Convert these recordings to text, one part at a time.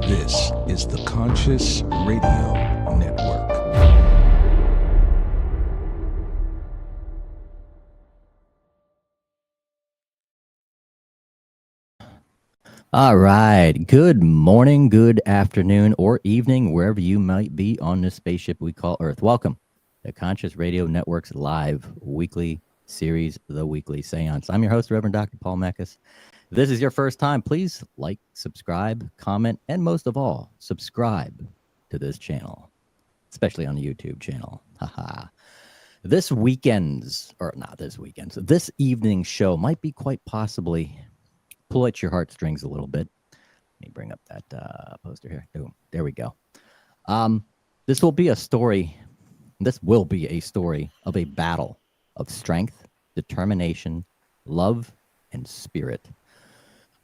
This is the Conscious Radio Network. All right. Good morning, good afternoon, or evening, wherever you might be on this spaceship we call Earth. Welcome to Conscious Radio Network's live weekly series, The Weekly Seance. I'm your host, Reverend Dr. Paul Mekas. If this is your first time, please like, subscribe, comment, and most of all, subscribe to this channel, especially on the YouTube channel. Haha. This evening's show might be quite possibly pull at your heartstrings a little bit. Let me bring up that poster here. Oh, there we go. This will be a story of a battle of strength, determination, love, and spirit.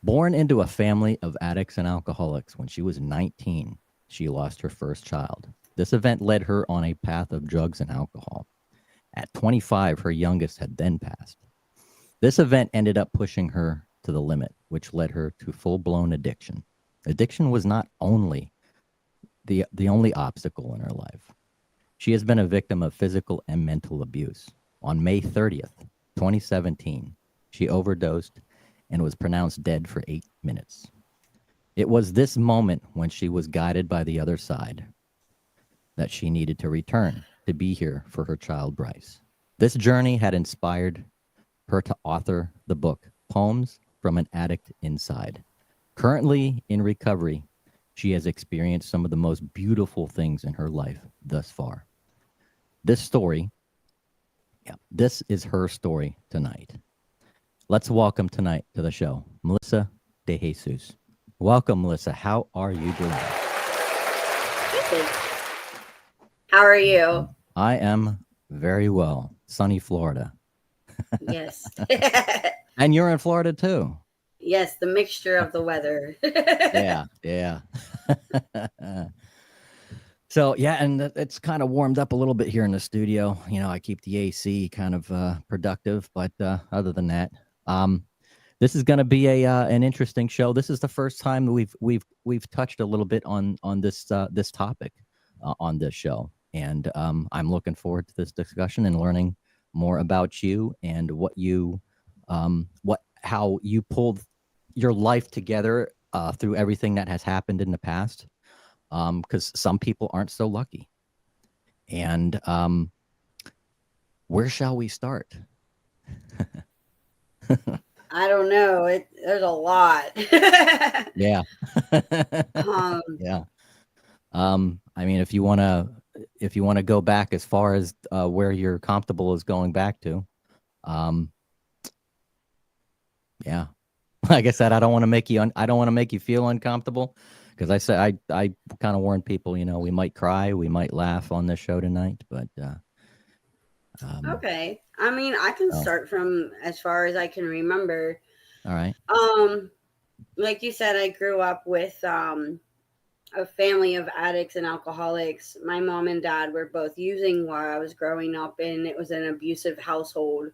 Born into a family of addicts and alcoholics, when she was 19, she lost her first child. This event led her on a path of drugs and alcohol. At 25, her youngest had then passed. This event ended up pushing her to the limit, which led her to full-blown addiction. Addiction was not only the only obstacle in her life. She has been a victim of physical and mental abuse. On May 30th, 2017, she overdosed and was pronounced dead for 8 minutes. It was this moment when she was guided by the other side that she needed to return to be here for her child, Bryce. This journey had inspired her to author the book, Poems from an Addict Inside. Currently in recovery, she has experienced some of the most beautiful things in her life thus far. This is her story tonight. Let's welcome tonight to the show, Melissa DeJesus. Welcome, Melissa. How are you doing? Good. How are you? I am very well. Sunny Florida. Yes. And you're in Florida too. Yes, the mixture of the weather. Yeah. So, yeah, and it's kind of warmed up a little bit here in the studio. You know, I keep the AC kind of productive, but other than that, this is going to be an interesting show. This is the first time we've touched a little bit on this topic on this show, and I'm looking forward to this discussion and learning more about you and how you pulled your life together through everything that has happened in the past. Because some people aren't so lucky. And where shall we start? I don't know. There's a lot. Yeah. Yeah. I mean, if you want to go back as far as where you're comfortable is going back to, yeah. Like I said, I don't want to make you feel uncomfortable. Because I said I kind of warned people, you know, we might cry, we might laugh on this show tonight, but okay. I mean, I can start from as far as I can remember. All right. Like you said, I grew up with a family of addicts and alcoholics. My mom and dad were both using while I was growing up, and it was an abusive household.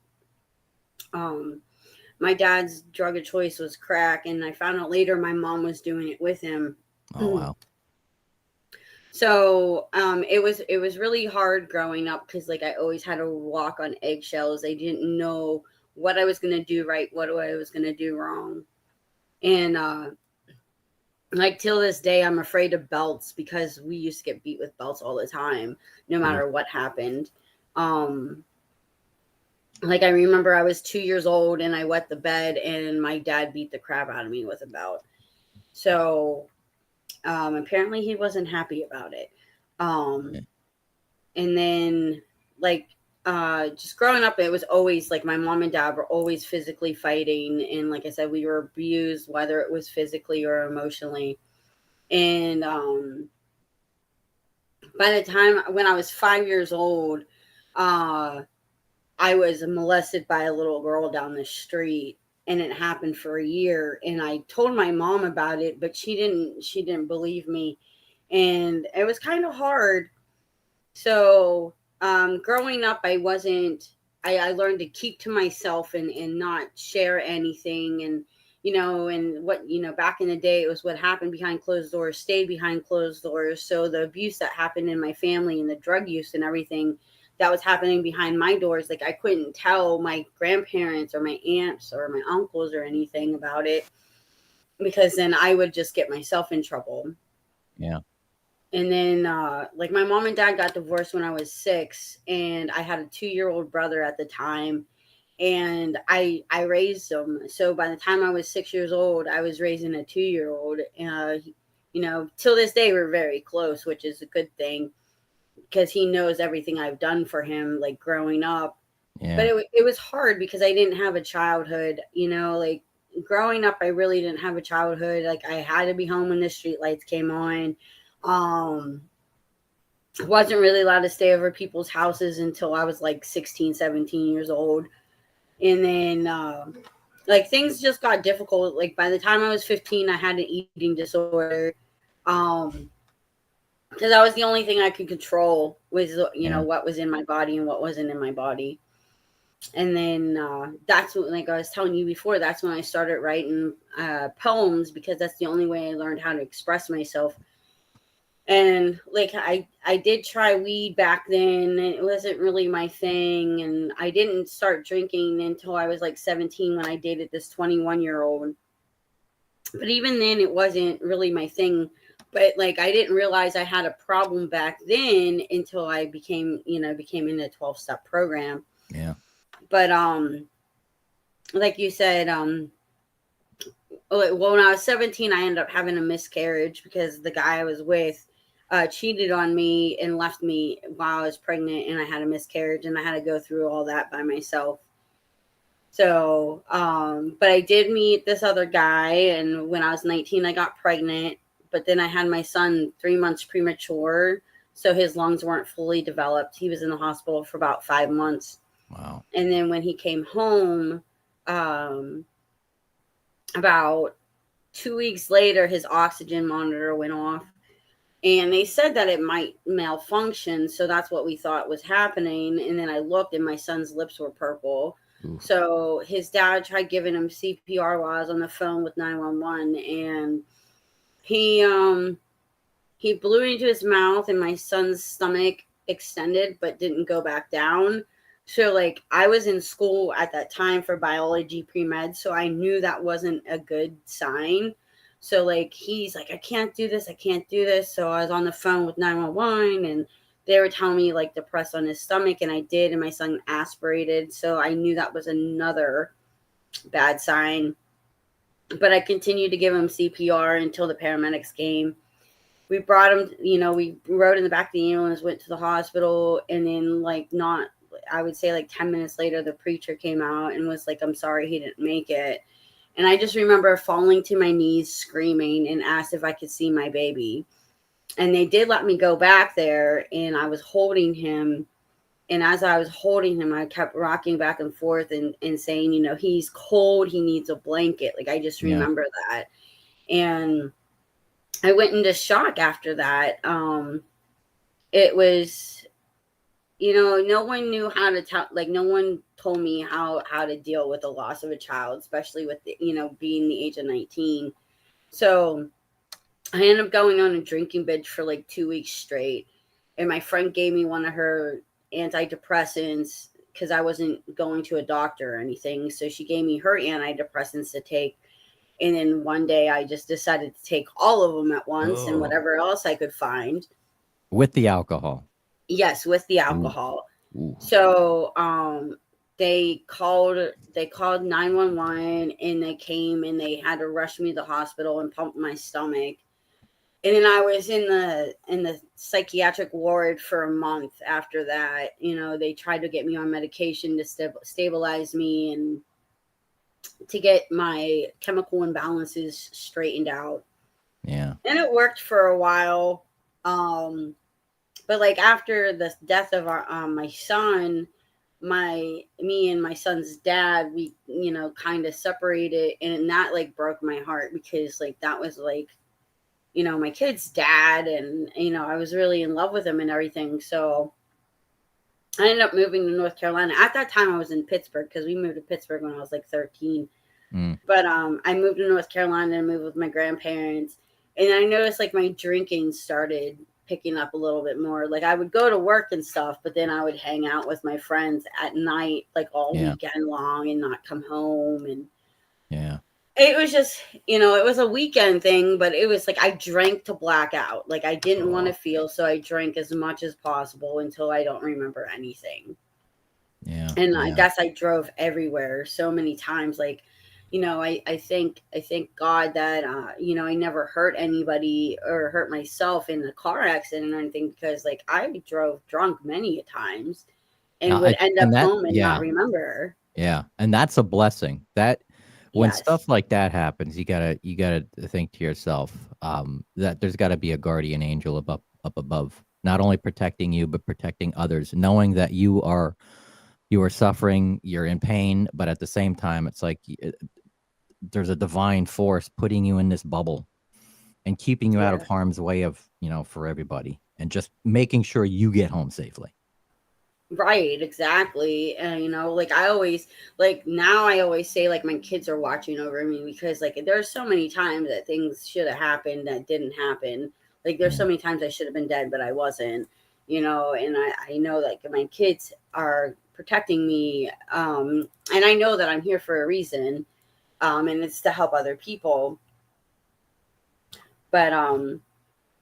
My dad's drug of choice was crack, and I found out later my mom was doing it with him. Oh, wow. So it was really hard growing up because like I always had to walk on eggshells. I didn't know what I was going to do right, what I was going to do wrong. And like till this day, I'm afraid of belts because we used to get beat with belts all the time, no matter what happened. Like I remember I was 2 years old and I wet the bed and my dad beat the crap out of me with a belt. So apparently he wasn't happy about it. And then like just growing up, it was always like my mom and dad were always physically fighting. And like I said, we were abused, whether it was physically or emotionally. And by the time when I was 5 years old, I was molested by a little girl down the street. And it happened for a year, and I told my mom about it, but she didn't believe me, and it was kind of hard. So growing up, I learned to keep to myself and not share anything, and and what, back in the day, it was what happened behind closed doors stayed behind closed doors. So the abuse that happened in my family and the drug use and everything that was happening behind my doors, like I couldn't tell my grandparents or my aunts or my uncles or anything about it, because then I would just get myself in trouble. Yeah. And then, like, my mom and dad got divorced when I was 6, and I had a 2-year-old brother at the time, and I raised them. So by the time I was 6 years old, I was raising a 2-year-old. Till this day, we're very close, which is a good thing, because he knows everything I've done for him, like growing up. Yeah. But it was hard because I didn't have a childhood, like growing up, I really didn't have a childhood. Like, I had to be home when the street lights came on. Wasn't really allowed to stay over people's houses until I was like 16, 17 years old. And then, like, things just got difficult. Like, by the time I was 15, I had an eating disorder. Because that was the only thing I could control, was, what was in my body and what wasn't in my body. And then that's what, like I was telling you before, that's when I started writing poems, because that's the only way I learned how to express myself. And like I did try weed back then. It wasn't really my thing, and I didn't start drinking until I was like 17, when I dated this 21-year-old. But even then, it wasn't really my thing. But like, I didn't realize I had a problem back then until I became in a 12-step program. Yeah. But like you said, well, when I was 17, I ended up having a miscarriage because the guy I was with cheated on me and left me while I was pregnant, and I had a miscarriage, and I had to go through all that by myself. So, but I did meet this other guy, and when I was 19, I got pregnant, but then I had my son 3 months premature, so his lungs weren't fully developed. He was in the hospital for about 5 months. Wow. And then when he came home, about 2 weeks later, his oxygen monitor went off, and they said that it might malfunction. So that's what we thought was happening. And then I looked, and my son's lips were purple. Oof. So his dad tried giving him CPR while I was on the phone with 911, and he blew into his mouth, and my son's stomach extended but didn't go back down. So like, I was in school at that time for biology pre-med, so I knew that wasn't a good sign. So like, he's like, I can't do this. So I was on the phone with 911, and they were telling me like to press on his stomach, and I did, and my son aspirated. So I knew that was another bad sign. But I continued to give him CPR until the paramedics came. We brought him, we rode in the back of the ambulance, went to the hospital, and then I would say like 10 minutes later, the preacher came out and was like, I'm sorry he didn't make it. And I just remember falling to my knees, screaming, and asked if I could see my baby. And they did let me go back there, and I was holding him. And as I was holding him, I kept rocking back and forth and saying, he's cold, he needs a blanket. Like, I just remember that. And I went into shock after that. It was, no one knew how to tell, like, no one told me how to deal with the loss of a child, especially with, being the age of 19. So I ended up going on a drinking binge for like 2 weeks straight. And my friend gave me one of her antidepressants because I wasn't going to a doctor or anything. So she gave me her antidepressants to take. And then one day I just decided to take all of them at once and whatever else I could find. With the alcohol? Yes, with the alcohol. Ooh. So they called 911, and they came, and they had to rush me to the hospital and pump my stomach. And then I was in the psychiatric ward for a month after that. They tried to get me on medication to stabilize me and to get my chemical imbalances straightened out. Yeah. And it worked for a while. But like, after the death of my son, me and my son's dad, we, kind of separated, and that like broke my heart, because like, that was like, my kid's dad, and, I was really in love with him and everything. So I ended up moving to North Carolina. At that time, I was in Pittsburgh, because we moved to Pittsburgh when I was like 13. But I moved to North Carolina and moved with my grandparents, and I noticed like my drinking started picking up a little bit more. Like I would go to work and stuff, but then I would hang out with my friends at night, like all weekend long, and not come home. And it was just, it was a weekend thing, but it was like I drank to black out. Like I didn't want to feel, so I drank as much as possible until I don't remember anything. And I guess I drove everywhere so many times. Like, I thank God that I never hurt anybody or hurt myself in a car accident or anything, because like I drove drunk many a times and would end up home and not remember. Yeah, and that's a blessing. That when stuff like that happens, you gotta think to yourself that there's got to be a guardian angel up above, not only protecting you but protecting others, knowing that you are suffering, you're in pain, but at the same time, it's like there's a divine force putting you in this bubble and keeping you out of harm's way for everybody, and just making sure you get home safely. Right, exactly. And like I always say like my kids are watching over me, because like there's so many times that things should have happened that didn't happen. Like there's so many times I should have been dead, but I wasn't, and I know like my kids are protecting me. And I know that I'm here for a reason. And it's to help other people. But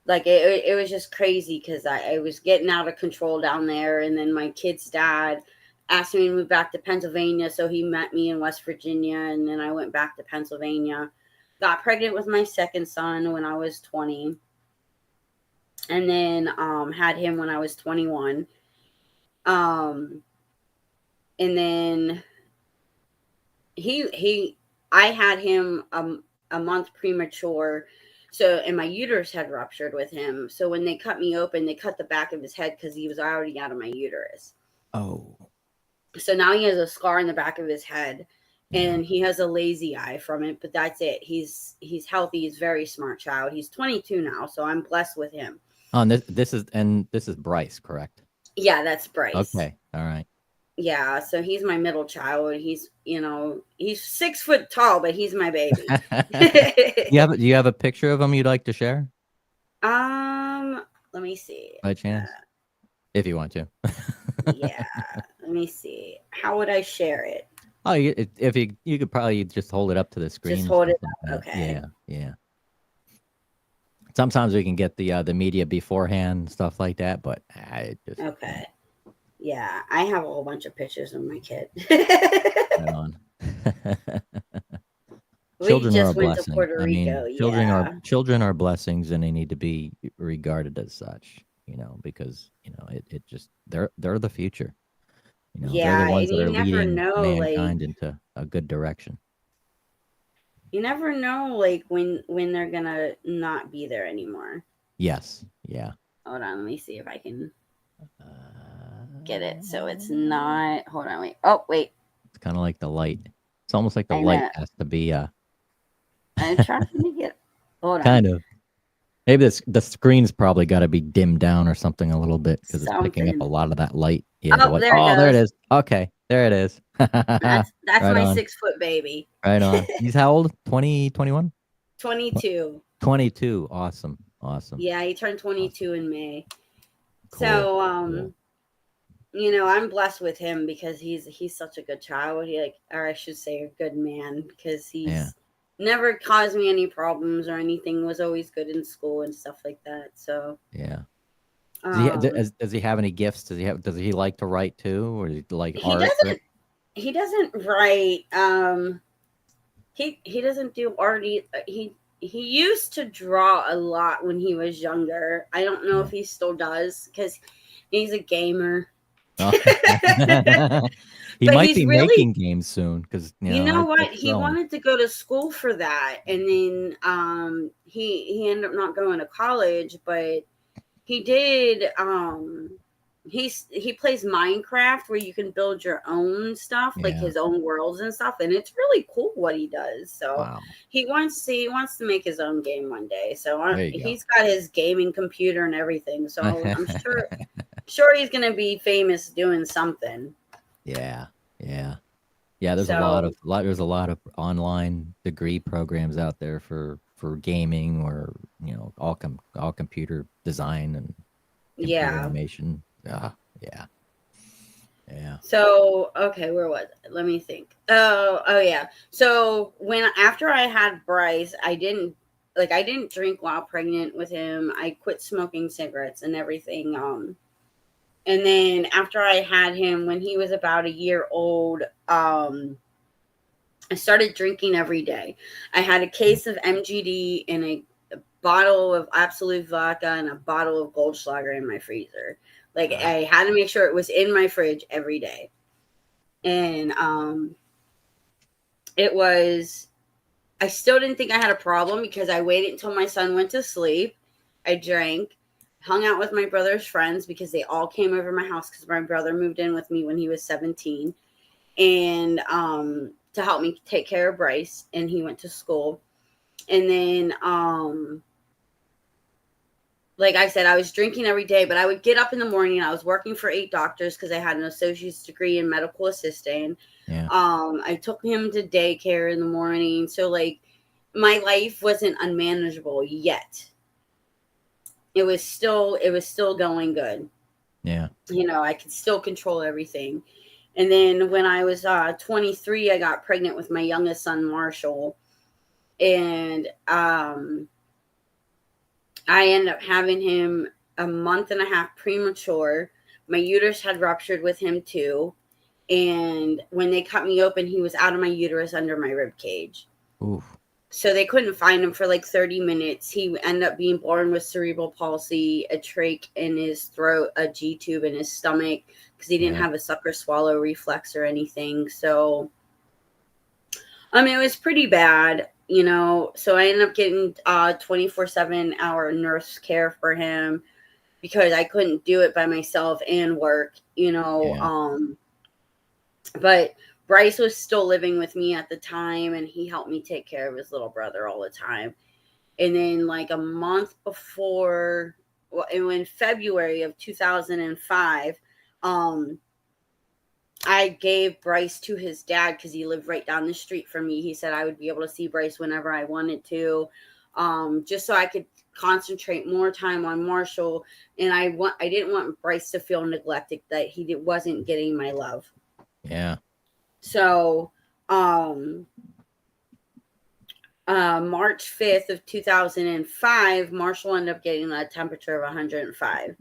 like it was just crazy, because I was getting out of control down there, and then my kid's dad asked me to move back to Pennsylvania, so he met me in West Virginia, and then I went back to Pennsylvania, got pregnant with my second son when I was 20, and then had him when I was 21, and then I had him a month premature. So, and my uterus had ruptured with him. So when they cut me open, they cut the back of his head because he was already out of my uterus. Oh. So now he has a scar in the back of his head, and he has a lazy eye from it, but that's it. He's healthy. He's a very smart child. He's 22 now, so I'm blessed with him. Oh, and this is Bryce, correct? Yeah, that's Bryce. Okay. All right. Yeah, so he's my middle child. He's 6 foot tall, but he's my baby. Do you have a picture of him you'd like to share? Let me see. By chance, if you want to. Yeah, let me see. How would I share it? Oh, if you could probably just hold it up to the screen. Just hold it up. Okay. Yeah. Sometimes we can get the media beforehand, stuff like that, but I just okay. Yeah, I have a whole bunch of pictures of my kid. Right on. Children are a blessing. Puerto Rico. Children are blessings, and they need to be regarded as such. Because it just they're the future. They're the ones that are leading mankind into a good direction. You never know, like when they're gonna not be there anymore. Yes. Yeah. Hold on, let me see if I can get it so it's not. Hold on, wait. Oh, wait. It's kind of like the light. It's almost like the light has to be. I'm trying to get. Hold on. Kind of. Maybe the screen's probably got to be dimmed down or something a little bit, because it's picking up a lot of that light. Yeah. There it is. Okay, there it is. That's right my on. 6 foot baby. Right on. He's how old? 20, 21? 22. 22. Awesome. Yeah, he turned 22 in May. Cool. So, Cool. I'm blessed with him because he's such a good child. Or I should say, a good man, because he's never caused me any problems or anything. Was always good in school and stuff like that. So yeah. Does he have any gifts? Does he like to write too, or does he like art? He doesn't write. He doesn't do art. He used to draw a lot when he was younger. I don't know if he still does, because he's a gamer. Oh. He might be making games soon, because you know what? He wanted to go to school for that, and then he ended up not going to college, but he did. He plays Minecraft, where you can build your own stuff, like his own worlds and stuff, and it's really cool what he does. So he wants to make his own game one day. So he's got his gaming computer and everything. So I'm sure he's gonna be famous doing something. Yeah. Yeah, there's So there's a lot of online degree programs out there for gaming, or all computer design and computer yeah. animation. Yeah. Yeah. So okay, where was it? Let me think. Oh yeah. So after I had Bryce, I didn't drink while pregnant with him. I quit smoking cigarettes and everything. And then after I had him, when he was about a year old, I started drinking every day. I had a case of MGD and a bottle of Absolute Vodka and a bottle of Goldschlager in my freezer. Like Ah, I had to make sure it was in my fridge every day. And it was I still didn't think I had a problem because I waited until my son went to sleep. I drank, hung out with my brother's friends because they all came over my house because my brother moved in with me when he was 17, and to help me take care of Bryce, and he went to school. And then like I said, I was drinking every day, but I would get up in the morning. I was working for 8 doctors because I had an associate's degree in medical assisting. yeah. I took him to daycare in the morning. So like my life wasn't unmanageable yet. It was still going good. Yeah. I could still control everything. And then when I was 23, I got pregnant with my youngest son, Marshall. And I ended up having him a month and a half premature. My uterus had ruptured with him too. And when they cut me open, he was out of my uterus under my rib cage. Oof. So they couldn't find him for like 30 minutes. He ended up being born with cerebral palsy, a trach in his throat, a G tube in his stomach, because he didn't Yeah. have a suck or swallow reflex or anything. So, I mean, it was pretty bad. So I ended up getting 24/7 hour nurse care for him because I couldn't do it by myself and work. Yeah. But Bryce was still living with me at the time, and he helped me take care of his little brother all the time. And then, like a month before, well, in February of 2005, um, I gave Bryce to his dad because he lived right down the street from me. He said I would be able to see Bryce whenever I wanted to, just so I could concentrate more time on Marshall. And I didn't want Bryce to feel neglected, that wasn't getting my love. Yeah. So, um, March 5th of 2005, Marshall ended up getting a temperature of 105.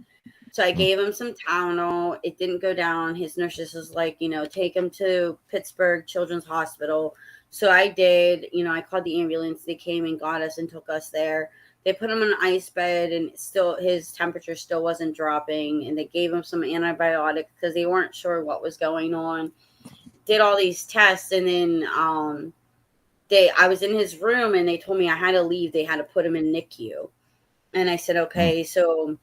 So I Mm. gave him some Tylenol. It didn't go down. His nurses was like, take him to Pittsburgh Children's Hospital. So I did. I called the ambulance. They came and got us and took us there. They put him in an ice bed, and still his temperature still wasn't dropping. And they gave him some antibiotics because they weren't sure what was going on. Did all these tests, and then I was in his room, and they told me I had to leave. They had to put him in NICU. And I said, Mm. okay. So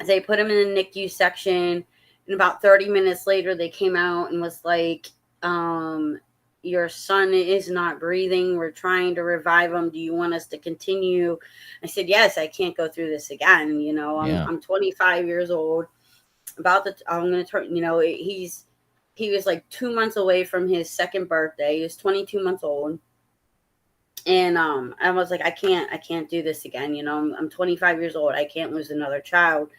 they put him in the NICU section, and about 30 minutes later, they came out and was like, your son is not breathing. We're trying to revive him. Do you want us to continue? I said, yes, I can't go through this again. Yeah. I'm 25 years old. I'm going to turn, he was like 2 months away from his second birthday. He was 22 months old. And I was like, I can't do this again. I'm 25 years old. I can't lose another child.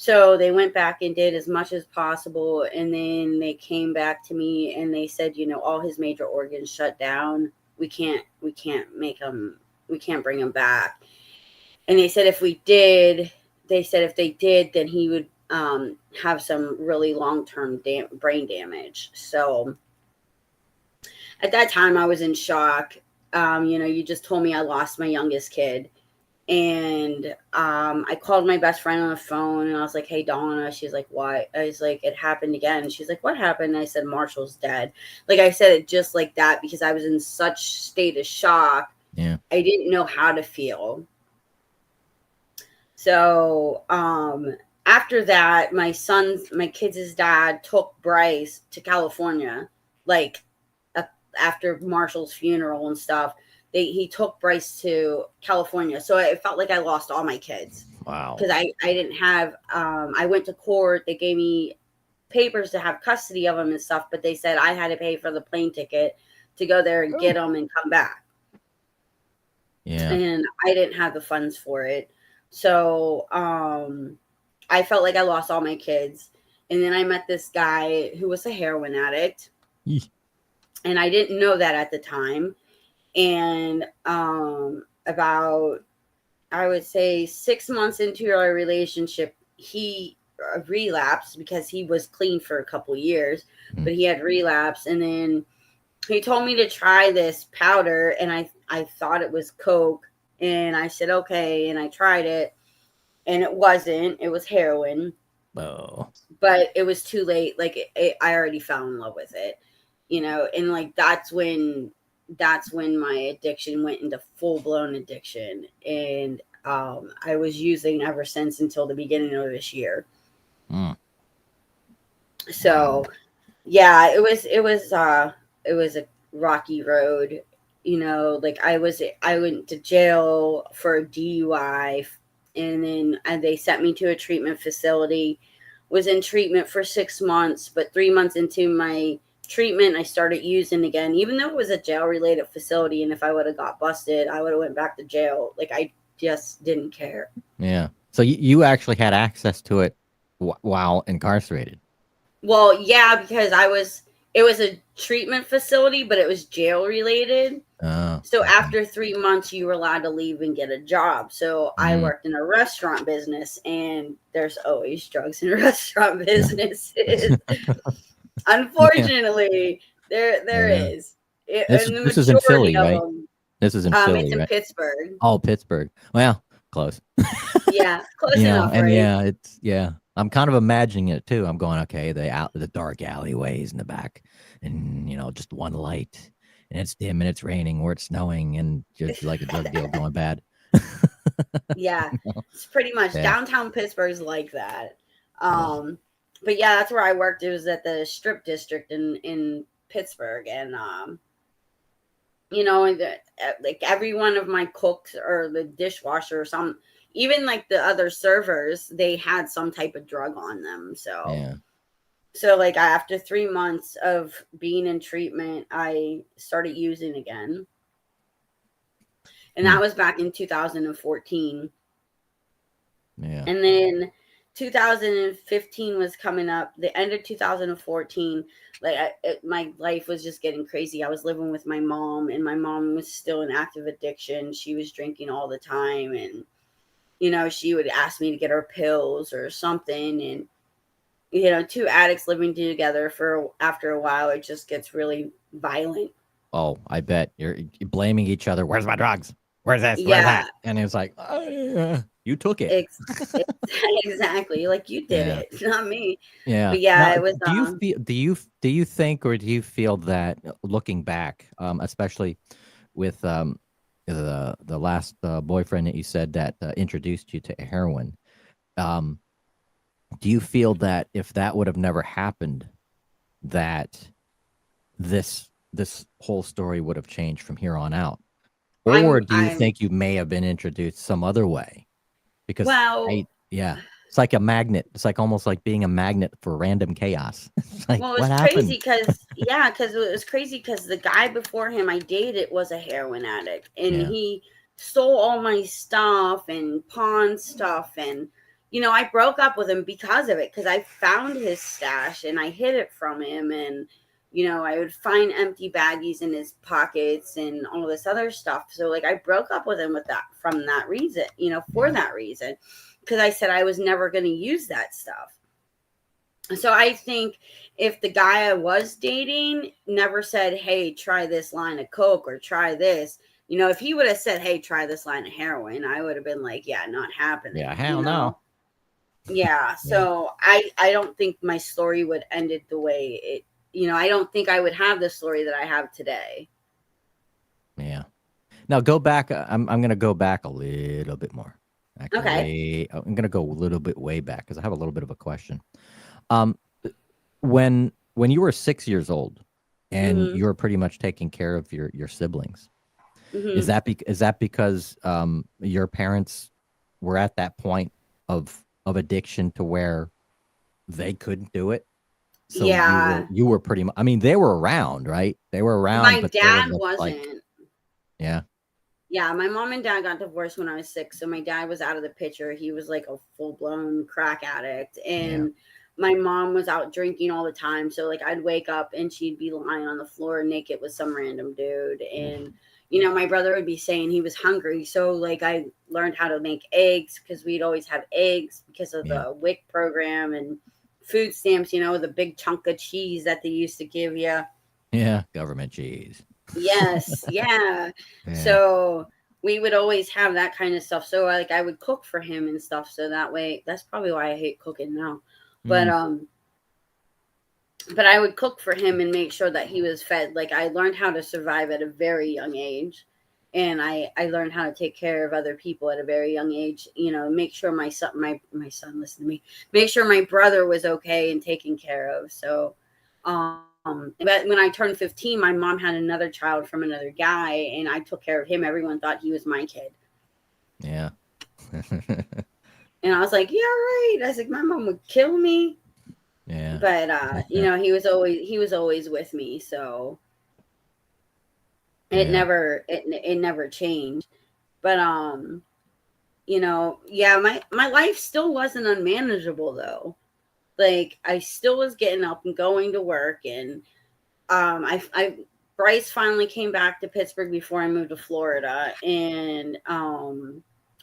So they went back and did as much as possible. And then they came back to me and they said, all his major organs shut down. We can't make him, we can't bring him back. And they said if they did, then he would have some really long-term brain damage. So at that time I was in shock. You just told me I lost my youngest kid. And I called my best friend on the phone, and I was like, hey, Donna. She's like, what? I was like, it happened again. She's like, what happened? And I said, Marshall's dead. Like I said it just like that because I was in such state of shock. Yeah. I didn't know how to feel. So after that, my kids' dad took Bryce to California, like after Marshall's funeral and stuff. He took Bryce to California. So it felt like I lost all my kids Wow. because I didn't have, I went to court. They gave me papers to have custody of him and stuff, but they said I had to pay for the plane ticket to go there and get him and come back. Yeah. And I didn't have the funds for it. So I felt like I lost all my kids. And then I met this guy who was a heroin addict. And I didn't know that at the time. And about, I would say 6 months into our relationship, he relapsed because he was clean for a couple years, but he had relapsed. And then he told me to try this powder, and I thought it was Coke, and I said, okay. And I tried it, and it wasn't, it was heroin. Oh. But it was too late. Like I already fell in love with it, you know? And like, that's when my addiction went into full blown addiction. And I was using ever since until the beginning of this year. So yeah, it was a rocky road, you know. Like I went to jail for a DUI, and then they sent me to a treatment facility. Was in treatment for 6 months, but 3 months into my treatment, I started using again, even though it was a jail related facility. And if I would have got busted, I would have went back to jail. Like I just didn't care. Yeah. So you actually had access to it while incarcerated. Well, yeah, because it was a treatment facility, but it was jail related. So after 3 months, you were allowed to leave and get a job. So I worked in a restaurant business, and there's always drugs in restaurant businesses. Unfortunately, there is. This is in Philly, right? This is in Philly, it's in right? Pittsburgh. Oh, Pittsburgh. Well, close. Yeah, close enough, and right? I'm kind of imagining it too. I'm going, okay, the dark alleyways in the back, and just one light, and it's dim and it's raining or it's snowing, and just like a drug deal going bad. Yeah, it's pretty much downtown Pittsburgh's like that. But yeah, that's where I worked. It was at the strip district in Pittsburgh, and like every one of my cooks or the dishwasher or some, even like the other servers, they had some type of drug on them. So like after 3 months of being in treatment, I started using again. And that was back in 2014. Yeah. And then 2015 was coming up. The end of 2014, my life was just getting crazy. I was living with my mom, and my mom was still in active addiction. She was drinking all the time, and she would ask me to get her pills or something. And two addicts living together after a while, it just gets really violent. Oh, I bet you're blaming each other. Where's my drugs? Where's this? Where's that? And it's like, you took it. Exactly. Like you did it, not me. Yeah. But yeah, now, it was. Do you think, or do you feel that looking back, especially with the last boyfriend that you said that introduced you to heroin, do you feel that if that would have never happened, that this whole story would have changed from here on out? Or do you think you may have been introduced some other way? Because it's like a magnet. It's like almost like being a magnet for random chaos. Like, well, it's crazy because it was crazy because the guy before him I dated was a heroin addict, and he stole all my stuff and pawned stuff, and I broke up with him because of it, because I found his stash and I hid it from him, and I would find empty baggies in his pockets and all this other stuff. So like I broke up with him from that reason, for that reason, because I said I was never going to use that stuff. So I think if the guy I was dating never said, hey, try this line of Coke or try this, if he would have said, hey, try this line of heroin, I would have been like, yeah, not happening. Yeah, hell no. Yeah. So I don't think my story would ended the way it, I don't think I would have the story that I have today. Yeah. Now go back. I'm going to go back a little bit more. Actually, okay. I'm going to go a little bit way back because I have a little bit of a question. When you were 6 years old and you were pretty much taking care of your siblings, is that because your parents were at that point of addiction to where they couldn't do it So Yeah. you were pretty much, I mean, they were around, right? They were around, My but they were dad just like, wasn't. yeah, Yeah, my mom and dad got divorced when I was 6, so my dad was out of the picture. He was like a full-blown crack addict, yeah, and my mom was out drinking all the time. So like I'd wake up and she'd be lying on the floor naked with some random dude, and my brother would be saying he was hungry. So like I learned how to make eggs because we'd always have eggs because of yeah, the WIC program and food stamps, the big chunk of cheese that they used to give you. yeah. Government cheese. Yes, yeah. Yeah. So we would always have that kind of stuff. So like I would cook for him and stuff. So that way, that's probably why I hate cooking now. But Mm, but I would cook for him and make sure that he was fed. Like I learned how to survive at a very young age. And I learned how to take care of other people at a very young age. Make sure my son listened to me. Make sure my brother was okay and taken care of. So but when I turned 15, my mom had another child from another guy, and I took care of him. Everyone thought he was my kid. yeah. And I was like, yeah, right. I was like, my mom would kill me. Yeah. But he was always with me, so it Yeah. never changed. But yeah, my life still wasn't unmanageable though. Like I still was getting up and going to work, and I Bryce finally came back to Pittsburgh before I moved to Florida, and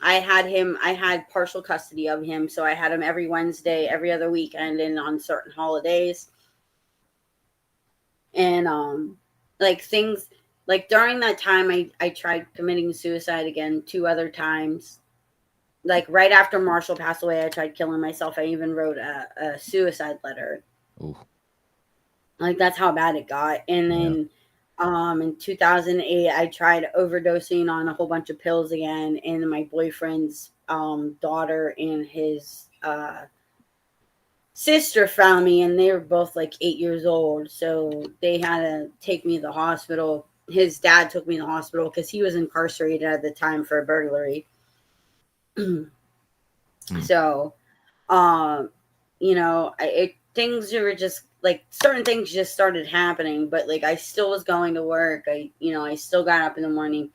I had partial custody of him, so I had him every Wednesday, every other weekend, and on certain holidays. And like things like during that time I tried committing suicide again 2 other times. Like right after Marshall passed away, I tried killing myself. I even wrote a suicide letter. Ooh, Like that's how bad it got. And yeah. then in 2008 I tried overdosing on a whole bunch of pills again, and my boyfriend's daughter and his sister found me, and they were both like 8 years old, so they had to take me to the hospital. His dad took me to the hospital because he was incarcerated at the time for a burglary. Hmm. So things were just like certain things just started happening, but like I still was going to work. I still got up in the morning.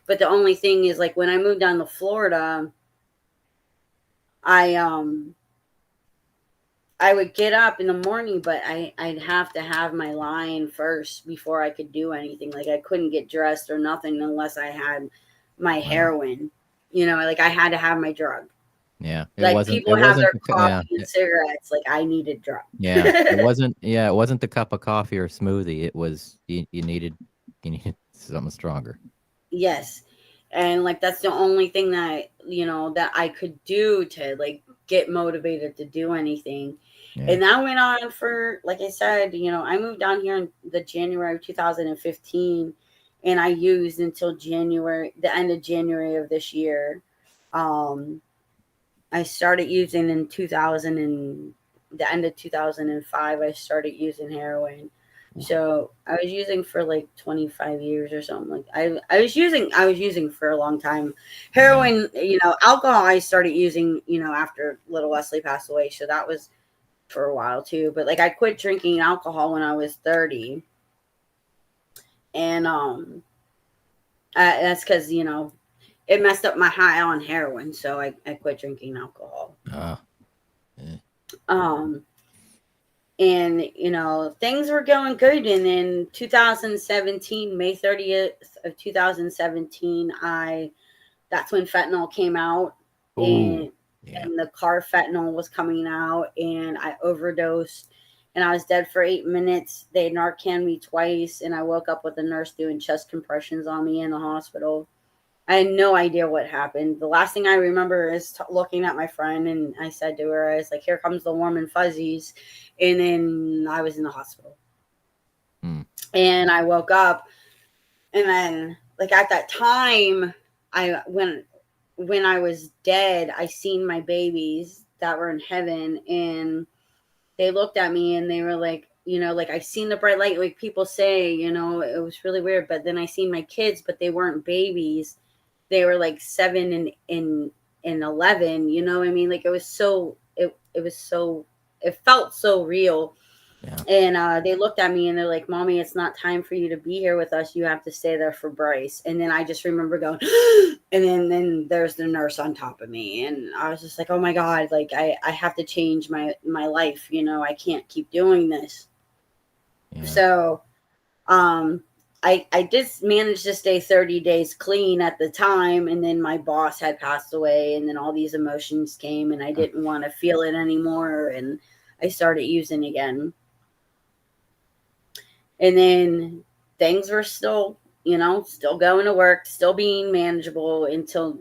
But the only thing is, like, when I moved down to Florida, I would get up in the morning, but I'd have to have my line first before I could do anything. Like I couldn't get dressed or nothing unless I had my Wow. heroin. Like I had to have my drug. Yeah. Like people It have wasn't their yeah. coffee and cigarettes. Like I needed drugs. Yeah. It wasn't the cup of coffee or smoothie. It was you needed something stronger. Yes. And like that's the only thing that I could do to like get motivated to do anything. Yeah. And that went on for, like I said, I moved down here in the January of 2015, and I used until the end of January of this year. Um I started using in 2000 and the end of 2005. I started using heroin. Ooh. So I was using for like 25 years or something. Like I was using for a long time. Yeah. Heroin, alcohol I started using, after little Wesley passed away. So that was for a while too. But like I quit drinking alcohol when I was 30. And that's because, it messed up my high on heroin. So I quit drinking alcohol. Uh, yeah. Um and things were going good, and in 2017, May 30th of 2017, that's when fentanyl came out, Ooh. and Yeah. and the car fentanyl was coming out, and I overdosed, and I was dead for 8 minutes. They Narcaned me twice, and I woke up with a nurse doing chest compressions on me in the hospital. I had no idea what happened. The last thing I remember is looking at my friend, and I said to her, I was like, "Here comes the warm and fuzzies," and then I was in the hospital. Hmm. And I woke up, and then like at that time, I when I was dead, I seen my babies that were in heaven, and they looked at me and they were like, like I seen the bright light, like people say, it was really weird. But then I seen my kids, but they weren't babies. They were like 7 and 11. You know what I mean? Like it was so it felt so real. Yeah. And they looked at me and they're like, Mommy, it's not time for you to be here with us. You have to stay there for Bryce. And then I just remember going, and then there's the nurse on top of me. And I was just like, oh my God, like I have to change my life. You know, I can't keep doing this. Yeah. So I did manage to stay 30 days clean at the time. And then my boss had passed away. And then all these emotions came and I didn't want to feel it anymore. And I started using again. And then things were still, still going to work, still being manageable until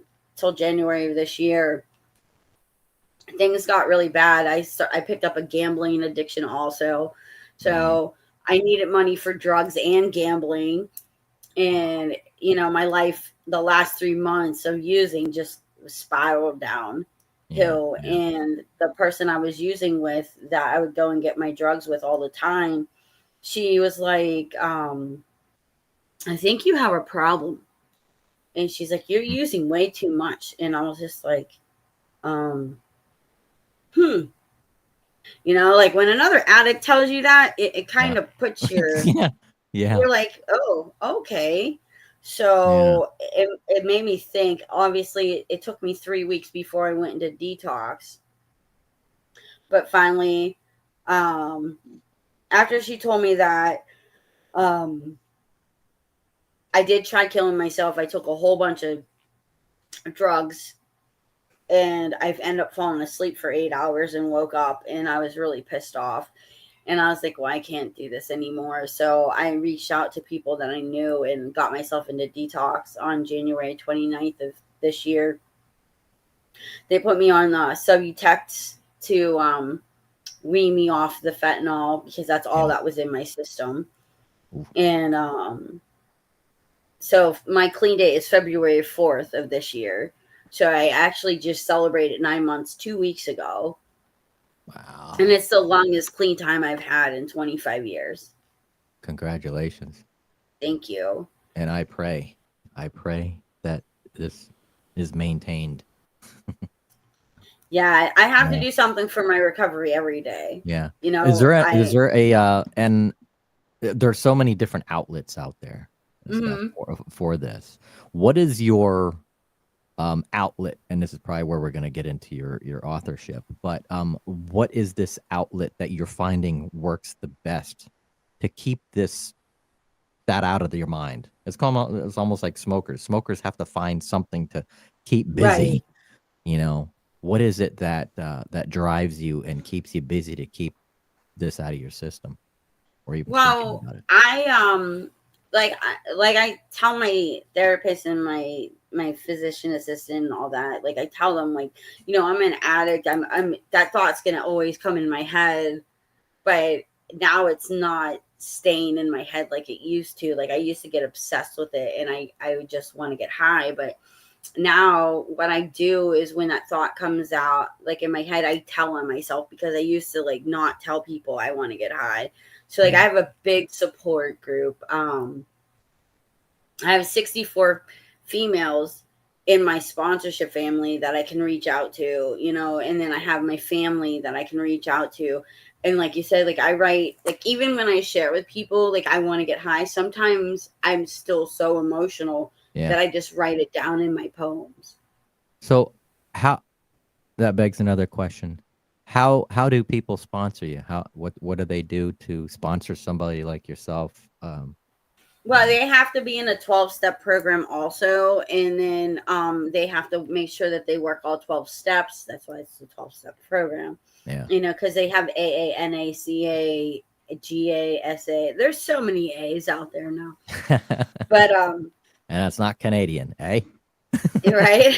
January of this year. Things got really bad. I picked up a gambling addiction also. So I needed money for drugs and gambling. And, my life, the last 3 months of using just spiraled downhill. Yeah. And the person I was using with that I would go and get my drugs with all the time, she was like, I think you have a problem. And she's like, you're using way too much. And I was just like, like when another addict tells you that, it kind of puts your, yeah. You're like, oh, okay. So it made me think. Obviously, it took me 3 weeks before I went into detox. But finally, after she told me that, I did try killing myself. I took a whole bunch of drugs and I've ended up falling asleep for 8 hours and woke up and I was really pissed off. And I was like, well, I can't do this anymore. So I reached out to people that I knew and got myself into detox on January 29th of this year. They put me on Subutex to wean me off the fentanyl because that's all that was in my system. And so my clean date is February 4th of this year. So I actually just celebrated 9 months 2 weeks ago. Wow. And it's the longest clean time I've had in 25 years. Congratulations. Thank you. And I pray that this is maintained. Yeah, I have to do something for my recovery every day. Yeah. Is there a and there's so many different outlets out there for this. What is your outlet? And this is probably where we're going to get into your authorship, but what is this outlet that you're finding works the best to keep that out of your mind? It's almost like smokers have to find something to keep busy. Right. What is it that drives you and keeps you busy to keep this out of your system? Or even well, about it? I tell my therapist and my physician assistant and all that, like I tell them, like, I'm an addict. I'm that thought's gonna always come in my head, but now it's not staying in my head like it used to. Like I used to get obsessed with it and I would just want to get high, but now what I do is when that thought comes out, like in my head, I tell on myself because I used to like not tell people I want to get high. So like I have a big support group. I have 64 females in my sponsorship family that I can reach out to, and then I have my family that I can reach out to. And like you said, like I write, like even when I share with people, like I want to get high, sometimes I'm still so emotional that I just write it down in my poems. So that begs another question. How do people sponsor you? What do they do to sponsor somebody like yourself? Well, they have to be in a 12-step program also. And then they have to make sure that they work all 12 steps. That's why it's a 12-step program. Yeah. Because they have AA, NACA, GA, SA. There's so many A's out there now. But and it's not Canadian, eh? Right.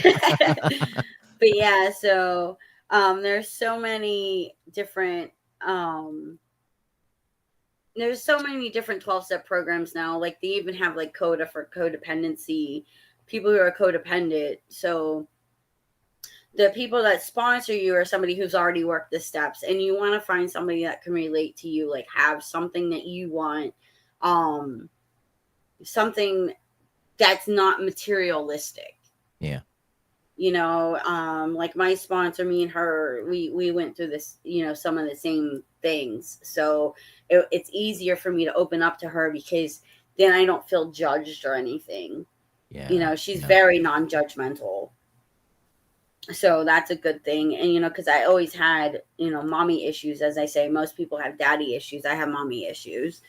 But yeah, so there's so many different 12-step programs now. Like they even have like CODA for codependency, people who are codependent. So the people that sponsor you are somebody who's already worked the steps, and you want to find somebody that can relate to you, like have something that you want, something that's not materialistic. Yeah. Like my sponsor, me and her, we went through this, some of the same things. So it's easier for me to open up to her because then I don't feel judged or anything. Yeah. She's very non-judgmental. So that's a good thing. And, because I always had, mommy issues. As I say, most people have daddy issues. I have mommy issues.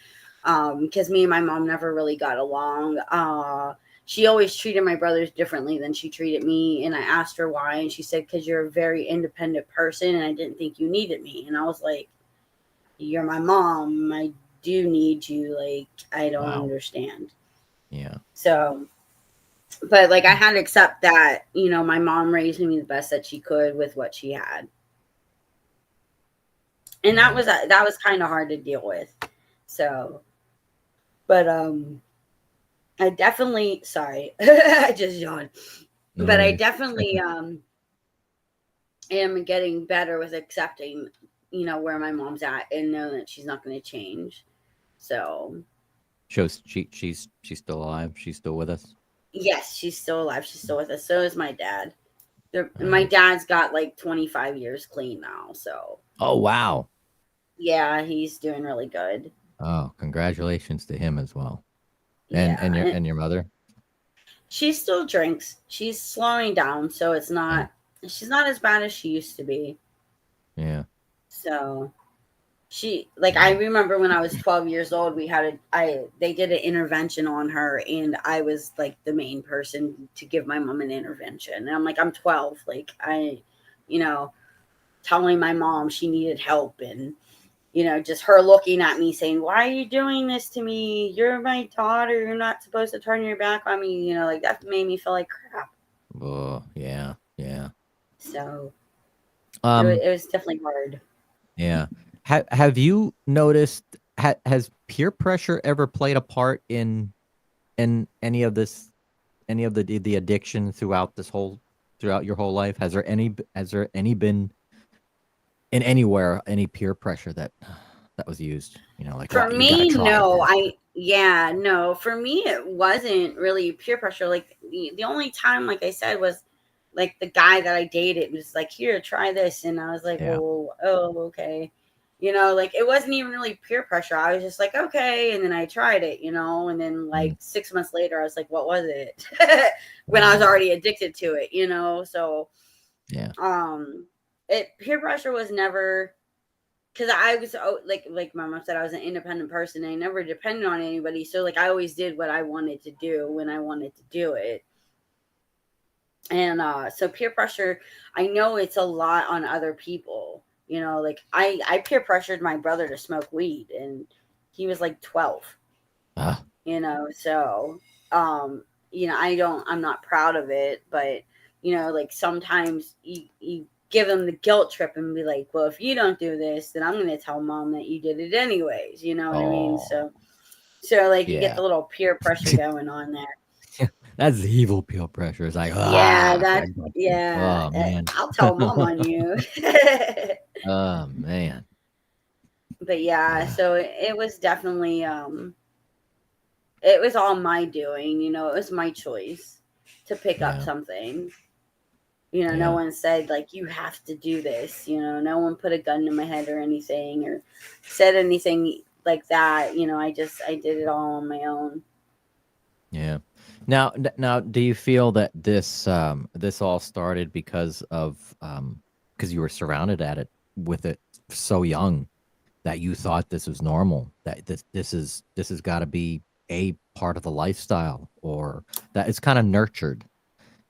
Because me and my mom never really got along. She always treated my brothers differently than she treated me. And I asked her why. And she said, because you're a very independent person. And I didn't think you needed me. And I was like, you're my mom. I do need you. Like, I don't understand. Yeah. So, but like, I had to accept that, my mom raised me the best that she could with what she had. And that was kind of hard to deal with. So, but, I definitely, sorry, I just yawned, but I definitely, am getting better with accepting, where my mom's at and know that she's not going to change. So Shows she's still alive. She's still with us. yes, she's still alive. She's still with us. So is my dad. My dad's got like 25 years clean now. So. Oh, wow. Yeah, he's doing really good. Oh, congratulations to him as well. And your mother? She still drinks. She's slowing down, so it's not. She's not as bad as she used to be. Yeah. So, I remember when I was 12 years old, they did an intervention on her, and I was like the main person to give my mom an intervention. And I'm like, I'm 12, like telling my mom she needed help, and just her looking at me saying, why are you doing this to me? You're my daughter. You're not supposed to turn your back on me. That made me feel like crap. Oh, yeah. Yeah. So it was definitely hard. Yeah. Have you noticed, has peer pressure ever played a part in any of this, any of the addiction throughout your whole life? Has there any been in anywhere any peer pressure that was used? Like, for you me, gotta try no. this. No. For me, it wasn't really peer pressure. Like the only time, like I said, was like the guy that I dated was like, here, try this, and I was like, well, oh, okay. Like it wasn't even really peer pressure. I was just like, okay, and then I tried it, and then like 6 months later, I was like, what was it? When I was already addicted to it, So yeah. Peer pressure was never, because I was like my mom said, I was an independent person. I never depended on anybody, so like I always did what I wanted to do when I wanted to do it. And so peer pressure, I know it's a lot on other people. Like I peer pressured my brother to smoke weed, and he was like 12. So I'm not proud of it, but like sometimes you give them the guilt trip and be like, well, if you don't do this, then I'm going to tell mom that you did it anyways. You know what I mean? So like you get the little peer pressure going on there. That's the evil peer pressure. It's like, yeah, oh man, I'll tell mom on you. Oh man. But yeah, so it was definitely it was all my doing. It was my choice to pick up something. No one said like you have to do this. No one put a gun to my head or anything, or said anything like that. I did it all on my own. Yeah. Now, do you feel that this all started because you were surrounded with it so young that you thought this was normal, that this has got to be a part of the lifestyle, or that it's kind of nurtured,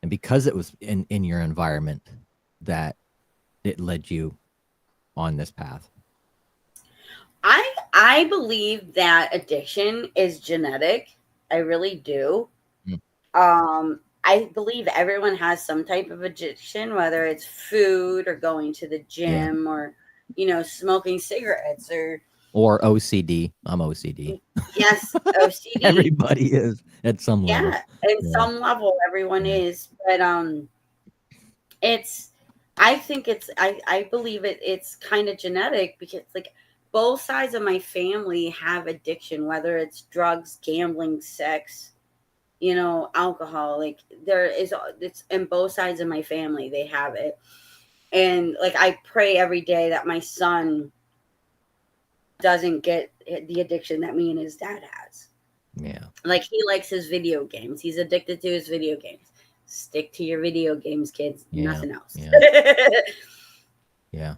and because it was in your environment that it led you on this path? I believe that addiction is genetic. I really do. I believe everyone has some type of addiction, whether it's food or going to the gym or, smoking cigarettes or OCD. I'm OCD. Yes, OCD. Everybody is at some level. Yeah, at some level, everyone is. But I believe it's kind of genetic, because like both sides of my family have addiction, whether it's drugs, gambling, sex, alcohol. Like it's in both sides of my family, they have it. And like I pray every day that my son doesn't get the addiction that me and his dad has. Yeah. Like, he likes his video games. He's addicted to his video games. Stick to your video games, kids. Yeah. Nothing else. Yeah. Yeah.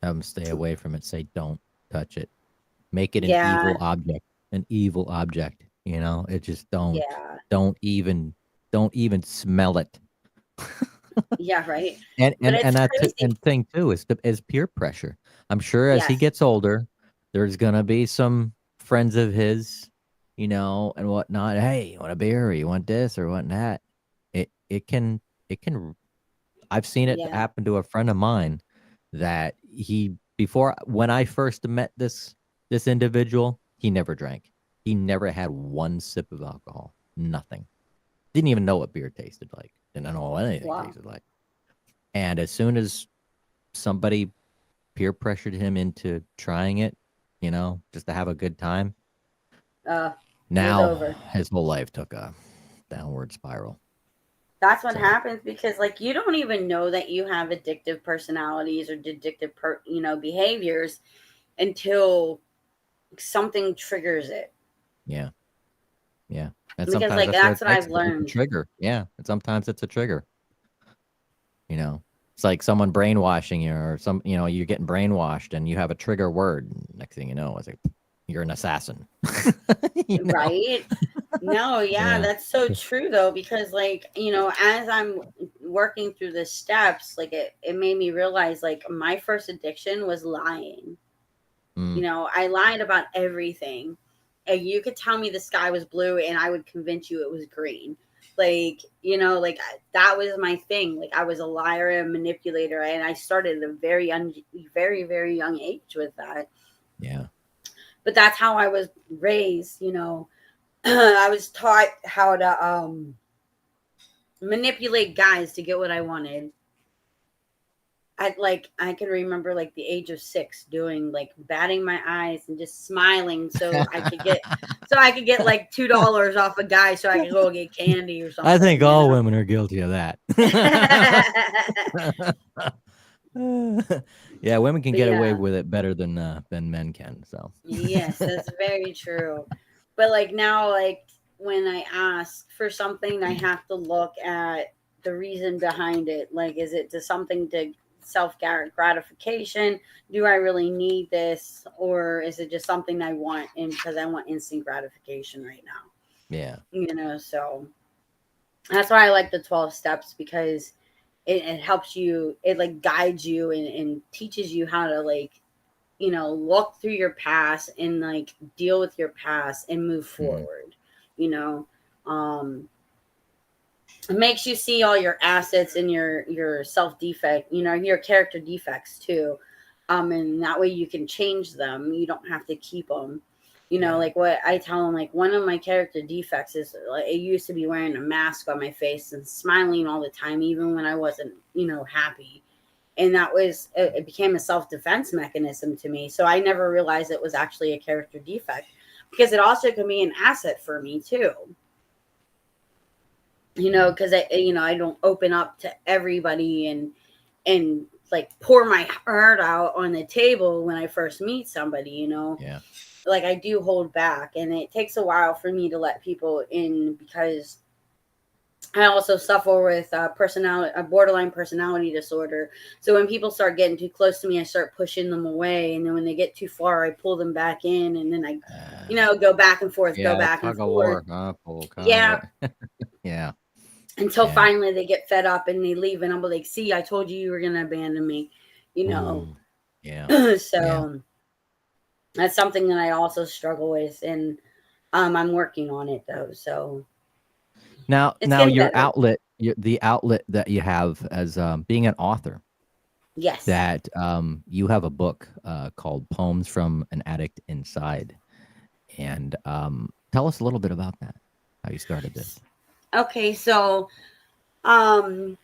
Have them stay away from it. Say, don't touch it. Make it an Yeah. evil object. An evil object. You know, it just don't even smell it. Yeah, right. And But and it's and that crazy. and thing too is peer pressure. I'm sure as he Yes. gets older, there's gonna be some friends of his, you know, and whatnot. Hey, you want a beer, or you want this, or want that? It can. I've seen it Yeah. happen to a friend of mine that when I first met this individual, he never drank. He never had one sip of alcohol. Nothing. Didn't even know what beer tasted like. Didn't know what anything Wow. tasted like. And as soon as somebody peer pressured him into trying it, you know, just to have a good time, It was now over. his whole life took a downward spiral. That's what So, happens, because like, you don't even know that you have addictive personalities or addictive behaviors until something triggers it. yeah. Yeah. And Because sometimes like, that's what that's it what takes. I've It's a learned. trigger. Yeah. And sometimes it's a trigger. You know, it's like someone brainwashing you, or you're getting brainwashed and you have a trigger word. Next thing you know, it's like, you're an assassin. You know? Right? No, yeah, Yeah. that's so true though, because like, as I'm working through the steps, like, it made me realize, like, my first addiction was lying. Mm, I lied about everything. And you could tell me the sky was blue and I would convince you it was green. Like, that was my thing. Like, I was a liar and a manipulator, and I started at a very, very young age with that. yeah. But that's how I was raised. I was taught how to manipulate guys to get what I wanted. I can remember like the age of 6 doing like batting my eyes and just smiling so I could get like $2 off a guy so I could go get candy or I think something. all women are guilty of that. Yeah, women can But get away yeah, with it better than men can. So yes, that's very true. But like now, like when I ask for something, I have to look at the reason behind it. Like, is it to something to self gratification? Do I really need this, or is it just something I want, and because I want instant gratification right now? yeah, So that's why I like the 12 steps, because it helps you. It like guides you and teaches you how to like look through your past and like deal with your past and move mm, forward. You know, um, it makes you see all your assets and your self defect, your character defects too. And that way you can change them. You don't have to keep them. yeah, Like what I tell them, like one of my character defects is like, it used to be wearing a mask on my face and smiling all the time, even when I wasn't, happy. And that was it became a self-defense mechanism to me, so I never realized it was actually a character defect, because it also can be an asset for me too, mm, because I don't open up to everybody and like pour my heart out on the table when I first meet somebody. yeah, Like, I do hold back, and it takes a while for me to let people in, because I also suffer with a borderline personality disorder. So when people start getting too close to me, I start pushing them away, and then when they get too far, I pull them back in, and then I, go back and forth, go yeah. back and Tug of forth. war, pull Yeah, convoy. Yeah, until yeah. finally they get fed up and they leave, and I'm like, "See, I told you you were gonna abandon me," you know. Ooh, yeah, yeah. So that's something that I also struggle with, and I'm working on it though. So it's Now getting your better. outlet, the outlet that you have as being an author, Yes. that you have a book called Poems from an Addict Inside. And tell us a little bit about that, how you started this. Okay, so Um,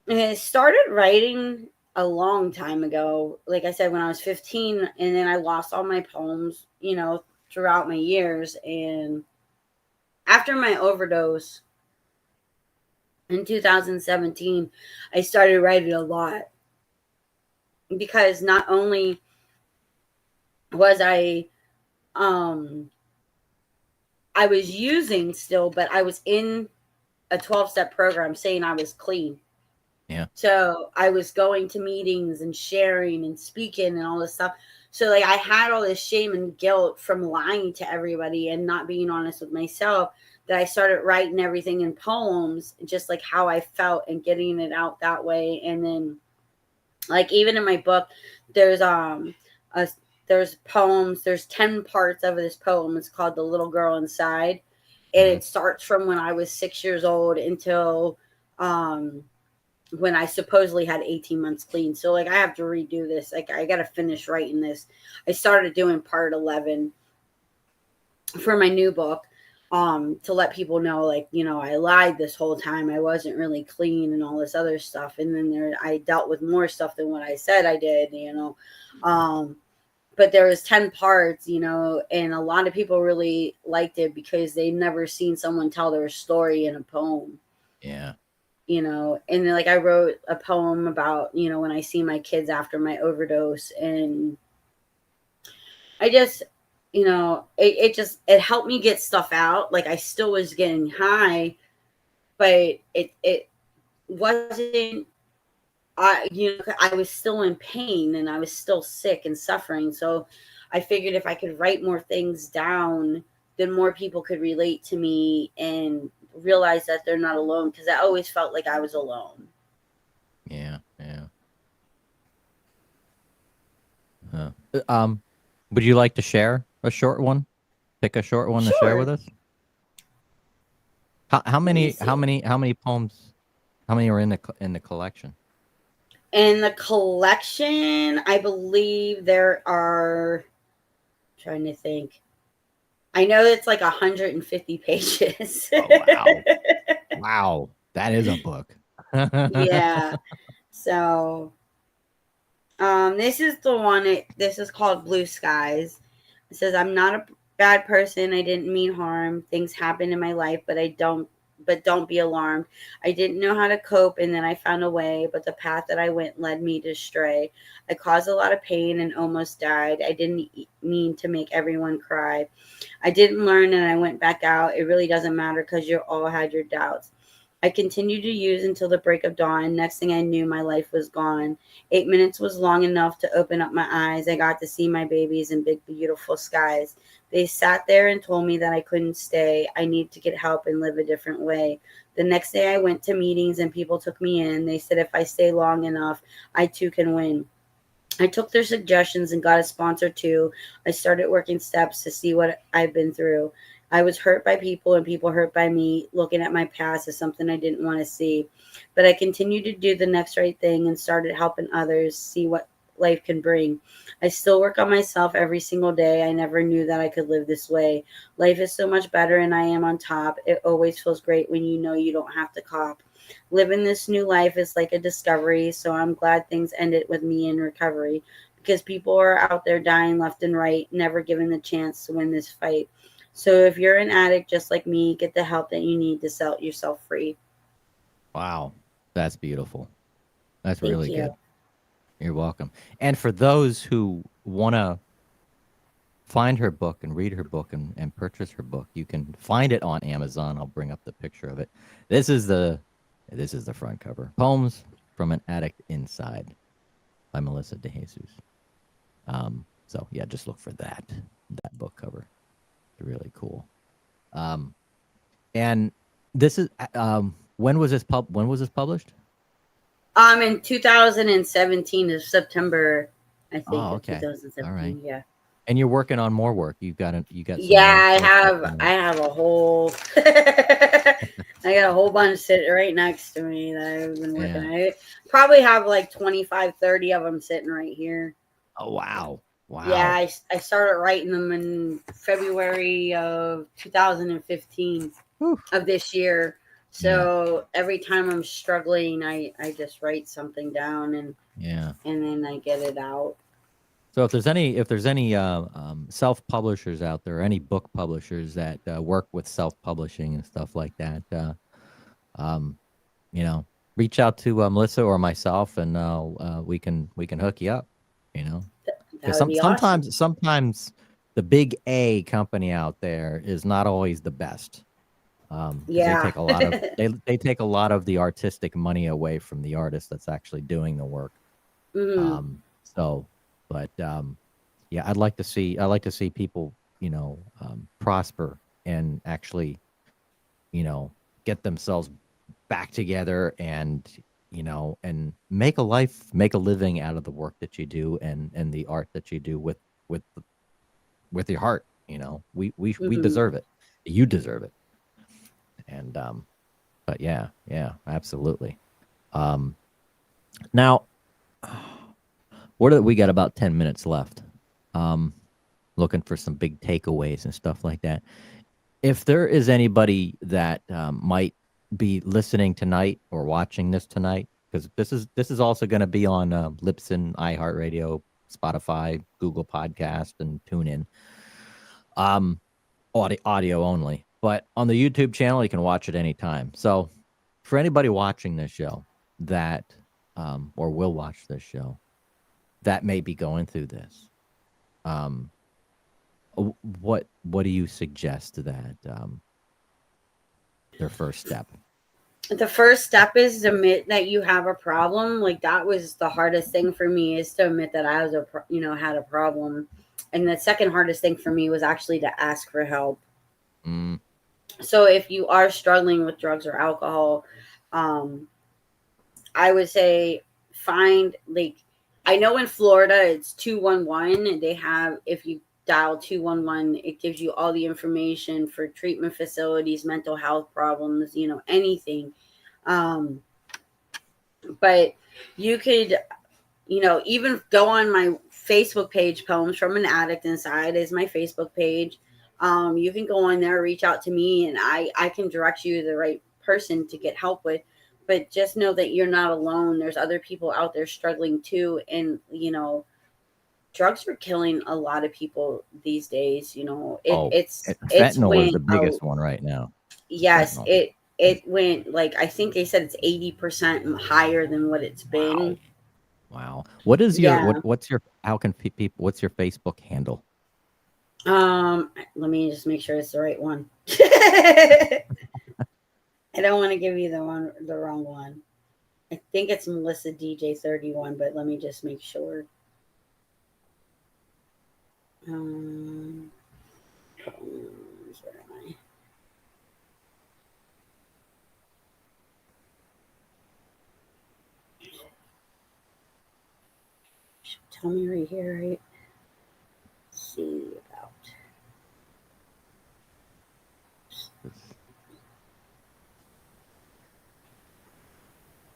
I started writing a long time ago. Like I said, when I was 15, and then I lost all my poems, throughout my years. And after my overdose in 2017, I started writing a lot, because not only was I was using still, but I was in a 12-step program saying I was clean. Yeah. So I was going to meetings and sharing and speaking and all this stuff. So like I had all this shame and guilt from lying to everybody and not being honest with myself, that I started writing everything in poems, just like how I felt and getting it out that way. And then like even in my book, there's a there's poems, there's 10 parts of this poem. It's called The Little Girl Inside. And it starts from when I was 6 years old until when I supposedly had 18 months clean. So like I have to redo this. Like I got to finish writing this. I started doing part 11 for my new book, to let people know, like, you know, I lied this whole time. I wasn't really clean and all this other stuff. And then I dealt with more stuff than what I said I did, you know. But there was 10 parts, you know, and a lot of people really liked it because they never seen someone tell their story in a poem. Yeah. You know, and then like I wrote a poem about, you know, when I see my kids after my overdose, and I just, you know, it helped me get stuff out. Like I still was getting high, but it wasn't, you know, I was still in pain and I was still sick and suffering. So I figured if I could write more things down, then more people could relate to me and realize that they're not alone, because I always felt like I was alone. Yeah. Would you like to share a short one? Pick a short one to share with us. How many poems? How many are in the collection? In the collection, I believe there are. I'm trying to think. I know it's like 150 pages. Oh, wow. Wow, that is a book. Yeah. So, this is the one. This is called Blue Skies. It says, "I'm not a bad person. I didn't mean harm. Things happen in my life, but don't be alarmed. I didn't know how to cope, and then I found a way, but the path that I went led me to stray. I caused a lot of pain and almost died. I didn't mean to make everyone cry. I didn't learn, and I went back out. It really doesn't matter because you all had your doubts. I continued to use until the break of dawn. Next thing I knew, my life was gone. 8 minutes was long enough to open up my eyes. I got to see my babies in big, beautiful skies. They sat there and told me that I couldn't stay. I need to get help and live a different way. The next day I went to meetings and people took me in. They said if I stay long enough, I too can win. I took their suggestions and got a sponsor too. I started working steps to see what I've been through. I was hurt by people and people hurt by me. Looking at my past is something I didn't want to see. But I continued to do the next right thing and started helping others see what life can bring. I still work on myself every single day. I never knew that I could live this way. Life is so much better and I am on top. It always feels great when you know you don't have to cop. Living this new life is like a discovery, so I'm glad things ended with me in recovery, because people are out there dying left and right, never given the chance to win this fight. So if you're an addict just like me, get the help that you need to set yourself free." Wow, that's beautiful. That's Thank really you. good. You're welcome. And for those who want to find her book and read her book and purchase her book, you can find it on Amazon. I'll bring up the picture of it. This is the front cover. Poems from an Addict Inside by Melissa DeJesus. So yeah, just look for that book cover. It's really cool. And this is when was this published? In 2017 of September, I think. Oh, Of okay. 2017. All right. Yeah. And you're working on more work. You got some Yeah, more I have a whole I got a whole bunch sitting right next to me that I've been working on. I probably have like 25, 30 of them sitting right here. Oh, wow. Yeah, I started writing them in February of 2015 of this year. So every time I'm struggling, I just write something down and then I get it out. So if there's any self-publishers out there, any book publishers that work with self-publishing and stuff like that, reach out to Melissa or myself, and we can hook you up. That would be awesome. Sometimes the big A company out there is not always the best. 'Cause Yeah. they take a lot of they take a lot of the artistic money away from the artist that's actually doing the work. Mhm. So, but yeah, I'd like to see people, prosper and actually, get themselves back together and, and make a living out of the work that you do and the art that you do with with your heart. We Mhm. deserve it. You deserve it. And but yeah, absolutely. Now, we got about 10 minutes left. Looking for some big takeaways and stuff like that. If there is anybody that might be listening tonight or watching this tonight, because this is also going to be on Libsyn, iHeartRadio, Spotify, Google Podcast, and TuneIn. Audio only, but on the YouTube channel you can watch it anytime. So, for anybody watching this show that or will watch this show that may be going through this, um, what do you suggest that their first step? The first step is to admit that you have a problem. Like, that was the hardest thing for me, is to admit that I was had a problem. And the second hardest thing for me was actually to ask for help. Mm. So if you are struggling with drugs or alcohol, I would say find, like, I know in Florida it's 211, and they have, if you dial 211, it gives you all the information for treatment facilities, mental health problems, anything. Um, but you could, even go on my Facebook page. Poems from an Addict Inside is my Facebook page. You can go on there, reach out to me, and I can direct you to the right person to get help with. But just know that you're not alone. There's other people out there struggling too. And, drugs are killing a lot of people these days. It's Fentanyl is went the biggest one right now. Yes, Fentanyl. it went, like, I think they said it's 80% higher than what it's been. Wow. What is your Yeah. what's your how can people what's your Facebook handle? Let me just make sure it's the right one. I don't want to give you the wrong one. I think it's Melissa DJ31, but let me just make sure. Where am I? Tell me right here, right? Let's see about.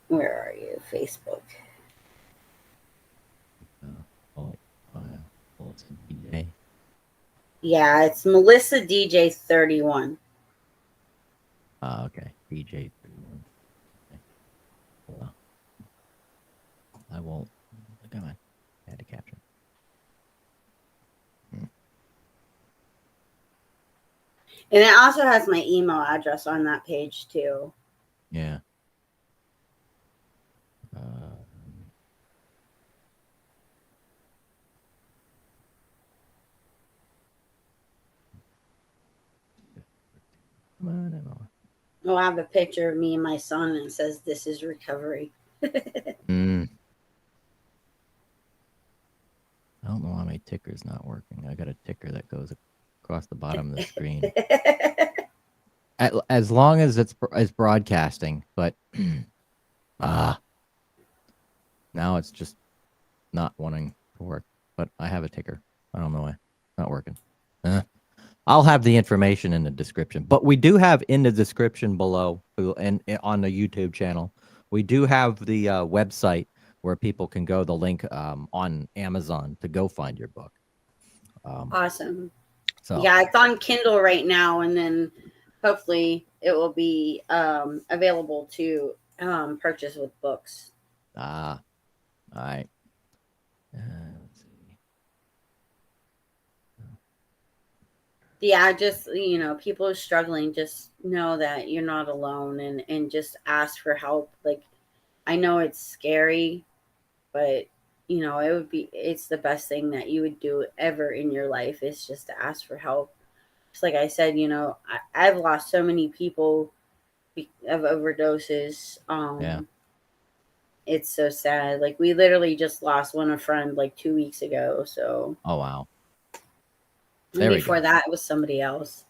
Where are you? Facebook. It's DJ. Yeah, it's Melissa DJ31. Okay. DJ 31. Okay. Hold on. I won't. Come on. I had to capture. And it also has my email address on that page too. Yeah. Come on, Emma. Oh, I have a picture of me and my son, and it says, "This is recovery." I don't know why my ticker's not working. I got a ticker that goes across the bottom of the screen. As long as it's broadcasting, but now it's just not wanting to work. But I have a ticker. I don't know why. Not working. I'll have the information in the description. But we do have in the description below and on the YouTube channel, we do have the website where people can go, the link on Amazon to go find your book. Awesome. So yeah, it's on Kindle right now, and then hopefully it will be available to purchase with books. All right. Let's see. Yeah, just, people are struggling. Just know that you're not alone, and just ask for help. Like, I know it's scary, but you know, it's the best thing that you would do ever in your life is just to ask for help. Just like I said, you know, I've lost so many people of overdoses. Yeah. It's so sad. Like we literally just lost a friend like 2 weeks ago. So, Oh, wow. and There we before go. that, it was somebody else.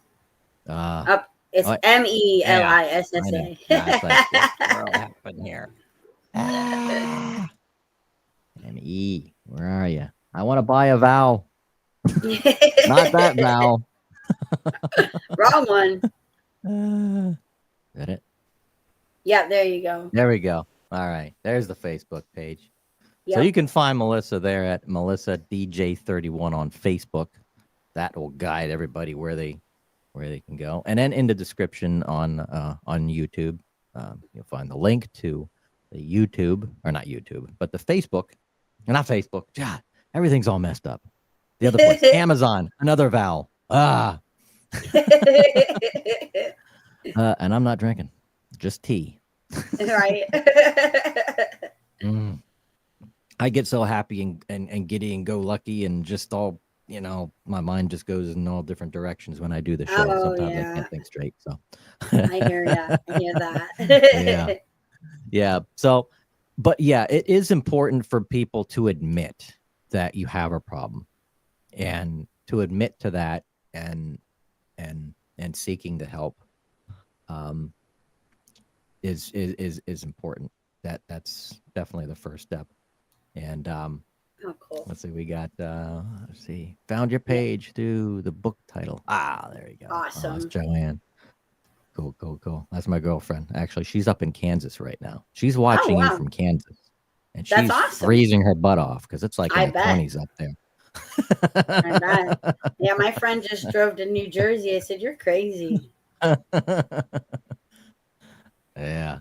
Uh, Up, it's what? Yeah, I know. Melissa. That's like, what happened here? Ah, M.E., where are you? I want to buy a vowel. Not that vowel. Wrong one. Is that it? Yeah, there you go. There we go. All right. There's the Facebook page. Yep. So you can find Melissa there at Melissa DJ31 on Facebook. That will guide everybody where they can go. And then in the description on YouTube, you'll find the link to the YouTube, or not YouTube, but the Facebook. Not Facebook. God, everything's all messed up. The other place, Amazon, another vowel. And I'm not drinking, just tea. Right. I get so happy and giddy and go lucky and just all, you know, my mind just goes in all different directions when I do the show. Sometimes I can't think straight. So I hear that. I hear that. Yeah. Yeah. So, but yeah, it is important for people to admit that you have a problem, and to admit to that and seeking the help is important. That's definitely the first step. And oh, cool. let's see, we got let's see, found your page through the book title. There you go. Awesome. It's Joanne. Cool. That's my girlfriend. Actually, she's up in Kansas right now. She's watching you from Kansas, and she's awesome. freezing her butt off because it's like in the 20s up there. I bet. Yeah, my friend just drove to New Jersey. I said, "You're crazy." Yeah.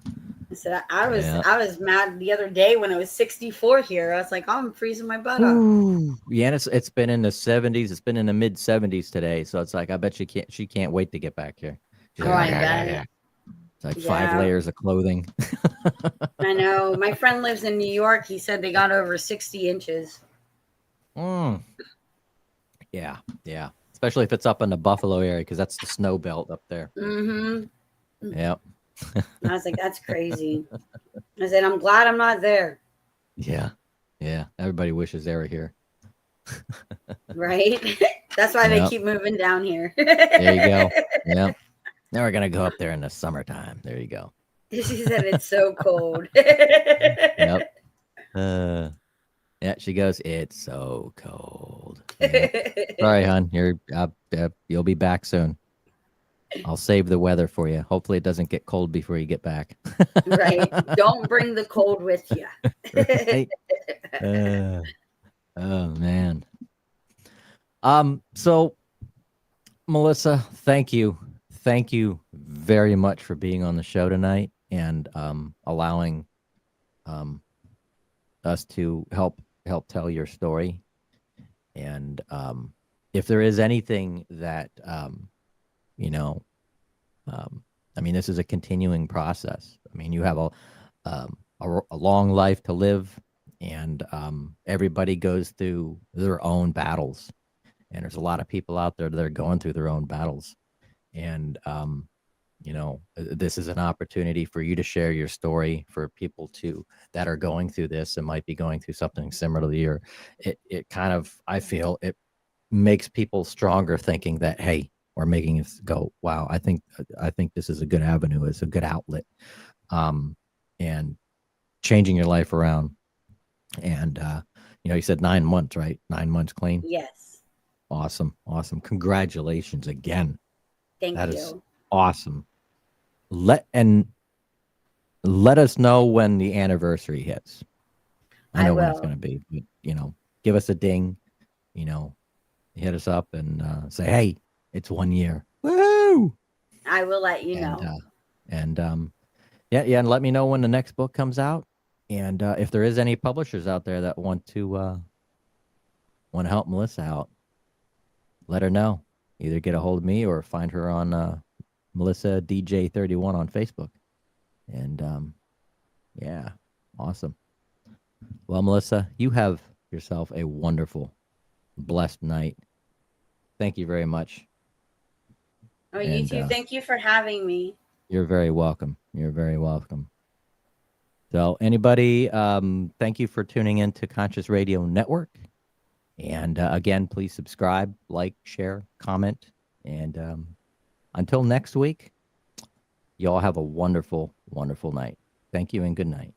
I said, I was mad the other day when it was 64 here. I was like, I'm freezing my butt off. Yeah, and it's been in the 70s. It's been in the mid 70s today. So it's like, I bet she can't wait to get back here. She's like, yeah. It's like 5 layers of clothing. I know. My friend lives in New York. He said they got over 60 inches. Yeah. Especially if it's up in the Buffalo area, because that's the snow belt up there. Mm-hmm. Yep. I was like, that's crazy. I said, I'm glad I'm not there. Yeah. Everybody wishes they were here. Right? That's why they keep moving down here. There you go. Yep. Now we're going to go up there in the summertime. There you go. She said it's so cold. Yep. Yeah, she goes, it's so cold. Yeah. Sorry, hon. You'll be back soon. I'll save the weather for you. Hopefully it doesn't get cold before you get back. Right. Don't bring the cold with you. Right? Oh, man. So, Melissa, thank you. Thank you very much for being on the show tonight and allowing us to help tell your story. And if there is anything that I mean, this is a continuing process. I mean, you have a long life to live, and everybody goes through their own battles. And there's a lot of people out there that are going through their own battles. And, this is an opportunity for you to share your story for people that are going through this and might be going through something similar to you. It kind of, I feel it makes people stronger, thinking that, hey, or making us go, wow, I think this is a good avenue, it's a good outlet, and changing your life around. And you said 9 months, right? 9 months clean. Yes. Awesome. Congratulations again. Thank you. That is awesome. Let us know when the anniversary hits. I know when it's going to be. But, give us a ding. Hit us up and say, hey, it's 1 year. Woo! I will let you know. And let me know when the next book comes out. And if there is any publishers out there that want to help Melissa out, let her know. Either get a hold of me or find her on Melissa DJ31 on Facebook. And awesome. Well, Melissa, you have yourself a wonderful, blessed night. Thank you very much. Oh, you too. Thank you for having me. You're very welcome. You're very welcome. So anybody, thank you for tuning in to Conscious Radio Network. And again, please subscribe, like, share, comment. And until next week, you all have a wonderful, wonderful night. Thank you and good night.